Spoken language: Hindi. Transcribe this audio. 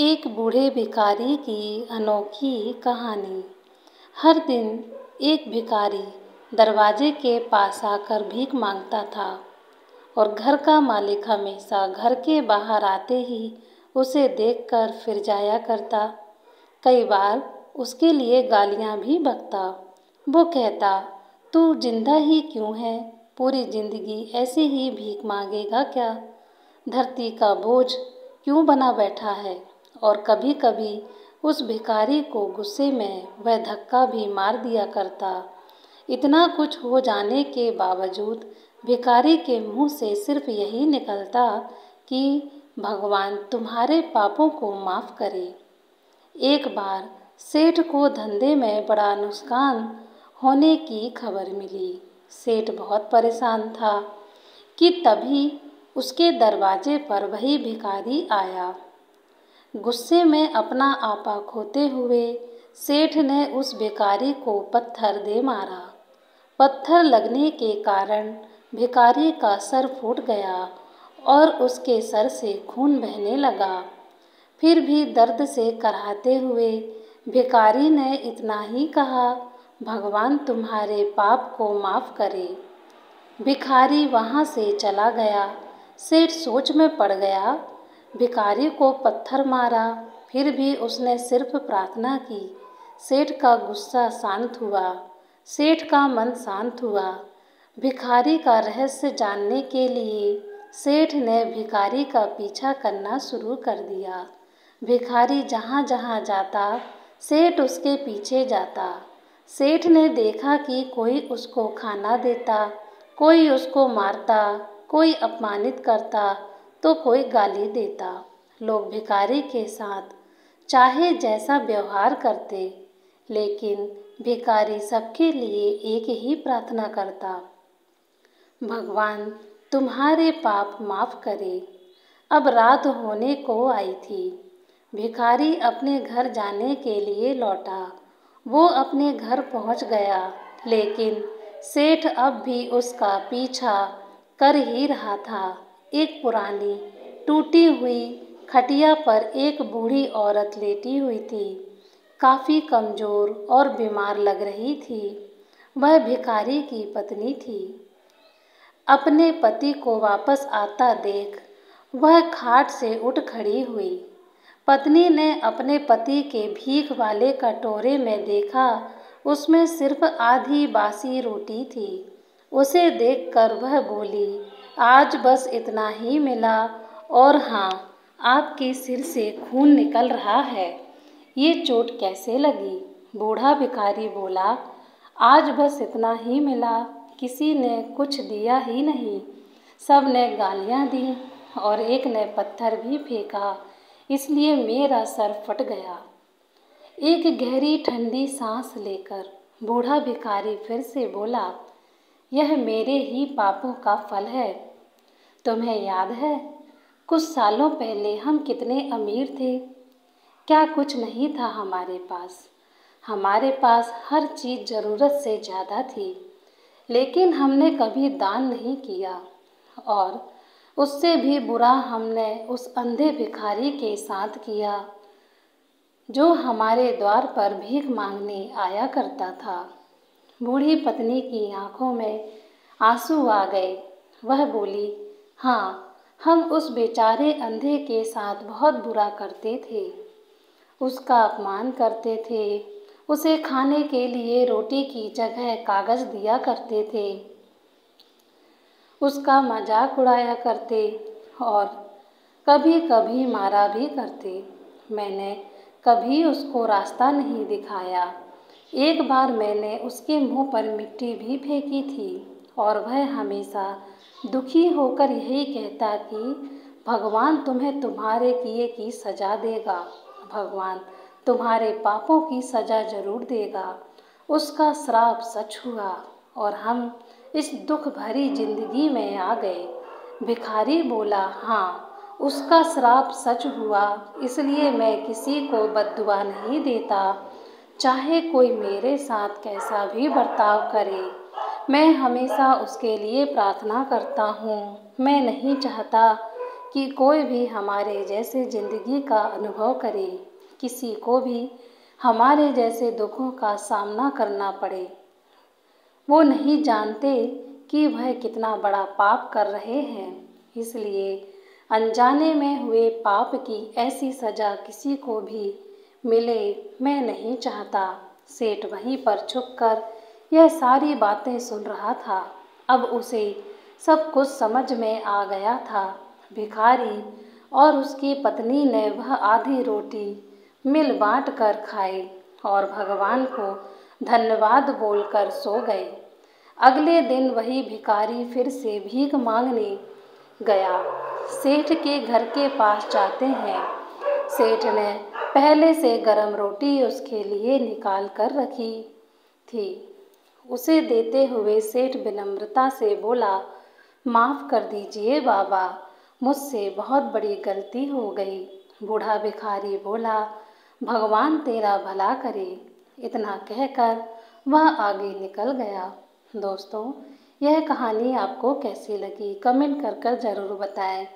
एक बूढ़े भिखारी की अनोखी कहानी। हर दिन एक भिखारी दरवाजे के पास आकर भीख मांगता था और घर का मालिक हमेशा घर के बाहर आते ही उसे देखकर फिर जाया करता। कई बार उसके लिए गालियां भी बकता। वो कहता, तू जिंदा ही क्यों है? पूरी जिंदगी ऐसे ही भीख मांगेगा क्या? धरती का बोझ क्यों बना बैठा है? और कभी कभी उस भिखारी को गुस्से में वह धक्का भी मार दिया करता। इतना कुछ हो जाने के बावजूद भिखारी के मुंह से सिर्फ यही निकलता कि भगवान तुम्हारे पापों को माफ़ करे। एक बार सेठ को धंधे में बड़ा नुकसान होने की खबर मिली। सेठ बहुत परेशान था कि तभी उसके दरवाजे पर वही भिखारी आया। गुस्से में अपना आपा खोते हुए सेठ ने उस भिखारी को पत्थर दे मारा। पत्थर लगने के कारण भिखारी का सर फूट गया और उसके सर से खून बहने लगा। फिर भी दर्द से कराहते हुए भिखारी ने इतना ही कहा, भगवान तुम्हारे पाप को माफ़ करे। भिखारी वहाँ से चला गया। सेठ सोच में पड़ गया। भिखारी को पत्थर मारा, फिर भी उसने सिर्फ प्रार्थना की। सेठ का गुस्सा शांत हुआ। सेठ का मन शांत हुआ। भिखारी का रहस्य जानने के लिए सेठ ने भिखारी का पीछा करना शुरू कर दिया। भिखारी जहाँ जहाँ जाता, सेठ उसके पीछे जाता। सेठ ने देखा कि कोई उसको खाना देता, कोई उसको मारता, कोई अपमानित करता तो कोई गाली देता। लोग भिखारी के साथ चाहे जैसा व्यवहार करते, लेकिन भिखारी सबके लिए एक ही प्रार्थना करता, भगवान तुम्हारे पाप माफ़ करे। अब रात होने को आई थी। भिखारी अपने घर जाने के लिए लौटा। वो अपने घर पहुंच गया, लेकिन सेठ अब भी उसका पीछा कर ही रहा था। एक पुरानी टूटी हुई खटिया पर एक बूढ़ी औरत लेटी हुई थी। काफ़ी कमज़ोर और बीमार लग रही थी। वह भिखारी की पत्नी थी। अपने पति को वापस आता देख वह खाट से उठ खड़ी हुई। पत्नी ने अपने पति के भीख वाले कटोरे में देखा, उसमें सिर्फ आधी बासी रोटी थी। उसे देखकर वह बोली, आज बस इतना ही मिला, और हाँ, आपके सिर से खून निकल रहा है। ये चोट कैसे लगी? बूढ़ा भिखारी बोला, आज बस इतना ही मिला, किसी ने कुछ दिया ही नहीं। सब ने गालियाँ दी और एक ने पत्थर भी फेंका, इसलिए मेरा सर फट गया। एक गहरी ठंडी सांस लेकर बूढ़ा भिखारी फिर से बोला, यह मेरे ही पापों का फल है। तुम्हें याद है, कुछ सालों पहले हम कितने अमीर थे? क्या कुछ नहीं था हमारे पास? हमारे पास हर चीज़ ज़रूरत से ज़्यादा थी, लेकिन हमने कभी दान नहीं किया। और उससे भी बुरा हमने उस अंधे भिखारी के साथ किया, जो हमारे द्वार पर भीख मांगने आया करता था। बूढ़ी पत्नी की आंखों में आंसू आ गए। वह बोली, हाँ, हम उस बेचारे अंधे के साथ बहुत बुरा करते थे। उसका अपमान करते थे। उसे खाने के लिए रोटी की जगह कागज़ दिया करते थे। उसका मजाक उड़ाया करते और कभी कभी मारा भी करते। मैंने कभी उसको रास्ता नहीं दिखाया। एक बार मैंने उसके मुंह पर मिट्टी भी फेंकी थी और वह हमेशा दुखी होकर यही कहता कि भगवान तुम्हें तुम्हारे किए की सज़ा देगा, भगवान तुम्हारे पापों की सज़ा ज़रूर देगा। उसका श्राप सच हुआ और हम इस दुख भरी जिंदगी में आ गए। भिखारी बोला, हाँ, उसका श्राप सच हुआ, इसलिए मैं किसी को बद्दुआ नहीं देता, चाहे कोई मेरे साथ कैसा भी बर्ताव करे। मैं हमेशा उसके लिए प्रार्थना करता हूँ। मैं नहीं चाहता कि कोई भी हमारे जैसे ज़िंदगी का अनुभव करे, किसी को भी हमारे जैसे दुखों का सामना करना पड़े। वो नहीं जानते कि वह कितना बड़ा पाप कर रहे हैं, इसलिए अनजाने में हुए पाप की ऐसी सज़ा किसी को भी मिले मैं नहीं चाहता। सेठ वहीं पर छुपकर यह सारी बातें सुन रहा था। अब उसे सब कुछ समझ में आ गया था। भिखारी और उसकी पत्नी ने वह आधी रोटी मिल बांट कर खाई और भगवान को धन्यवाद बोलकर सो गए। अगले दिन वही भिखारी फिर से भीख मांगने गया। सेठ के घर के पास जाते हैं। सेठ ने पहले से गरम रोटी उसके लिए निकाल कर रखी थी। उसे देते हुए सेठ विनम्रता से बोला, माफ़ कर दीजिए बाबा, मुझसे बहुत बड़ी गलती हो गई। बूढ़ा भिखारी बोला, भगवान तेरा भला करे। इतना कहकर वह आगे निकल गया। दोस्तों, यह कहानी आपको कैसी लगी कमेंट कर ज़रूर बताएं।